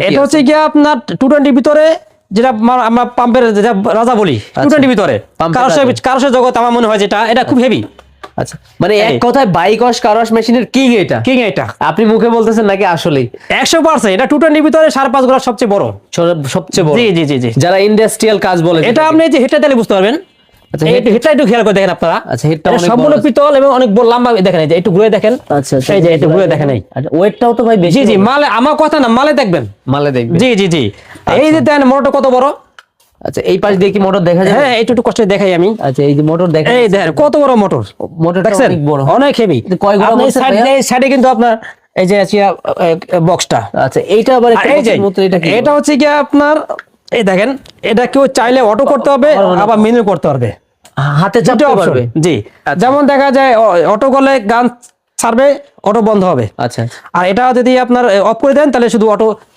এটা হচ্ছে কি আপনার 220 ভিতরে যেটা আমরা পাম্পের যেটা রাজা বলি 220 ভিতরে কারোসের জগৎ আমার মনে হয় যেটা এটা খুব হেভি। আচ্ছা মানে এক কথায় বাইক ওয়াশ কার ওয়াশ মেশিনের কিং এটা আপনি মুখে বলতেছেন নাকি আসলেই? 100% এটা 220 ভিতরে 5.5 গুলা সবচেয়ে বড় বড়। জি জি জি যারা ইন্ডাস্ট্রিয়াল কাজ বলে এটা আপনি যে হেডটা দিলে বুঝতে পারবেন। আচ্ছা হেডটা একটু খেয়াল করে দেখেন আপনারা। আচ্ছা হেডটা অনেক সম্পূর্ণ পিতল এবং অনেক বড় লম্বা দেখেন, এই যে একটু ঘুরে দেখেন। আচ্ছা এই যে একটু ঘুরে দেখেন। আচ্ছা ওয়েটটাও তো ভাই বেশি। জি জি মালে আমার কথা না, মালে দেখবেন। জি জি জি এই যে দেখেন মোটরটা কত বড়। আচ্ছা এই পাশ দিয়ে কি মোটর দেখা যায়? হ্যাঁ একটু কষ্ট দেখাই আমি। আচ্ছা এই যে মোটর দেখেন, এই দেখেন কত বড় মোটর। মোটরটা অনেক বড়, অনেক হেভি। কয় ঘোড়া বলছেন ভাইয়া? সাইডে কিন্তু আপনার এই যে বক্সটা। আচ্ছা এইটা আবার এই যে এটা হচ্ছে কি আপনার এই দেখেন, এটা কেউ চাইলে অটো করতে হবে আবার ম্যানুয়াল করতে পারবে, হাতে চাপতে পারবে। জি যেমন দেখা যায় অটো করলে গান ছাড়বে, অটো বন্ধ হবে। আচ্ছা আর এটা যদি আপনার অফ করে দেন তাহলে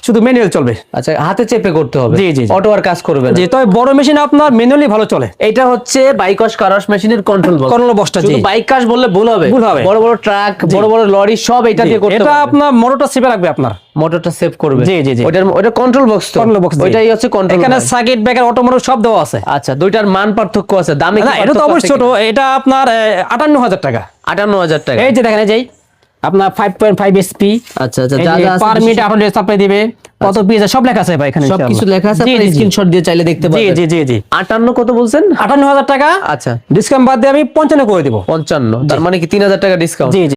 শুধু ম্যানুয়াল চলবে। আচ্ছা হাতে চেপে করতে হবে। জি জি অটো আর কাজ করবে না। জি তবে বড় মেশিন আপনার ম্যানুয়ালি ভালো চলে। এটা হচ্ছে বাইক ওয়াশ কার ওয়াশ মেশিনের কন্ট্রোল বক্সটা। জি বাইক কাজ বললে ভুল হবে। বড় বড় ট্রাক, বড় বড় লরি সব এটা দিয়ে করতে এটা পারবে। আপনার মোটরটা সেভে রাখবে, আপনার মোটরটা সেভ করবে। জি জি জি ওটা কন্ট্রোল বক্স তো। ওইটাই হচ্ছে কন্ট্রোল। এখানে সার্কিট ব্রেকার অটোমোটিভ সব দেওয়া আছে। আচ্ছা দুইটার মান পার্থক্য আছে, দামে না এটা তো অবশ্যই ছোট। এটা আপনার 58,000 টাকা। 58,000 টাকা। এই যে দেখেন এই যে আপনার 5.5 এসপি। আচ্ছা আচ্ছা যা যা পার মিনিট আপনাদের সাপ্লাই দিবে, কত পিস সব লেখা আছে ভাই এখানে। সবকিছু লেখা আছে, আপনি স্ক্রিনশট দিয়ে চাইলে দেখতে পারবেন। জি জি জি 58 কত বলছেন? 58,000 টাকা। আচ্ছা ডিসকাউন্ট বাদ দিয়ে আমি 55 করে দেব। 55, তার মানে কি 3,000 টাকা ডিসকাউন্ট? জি জি।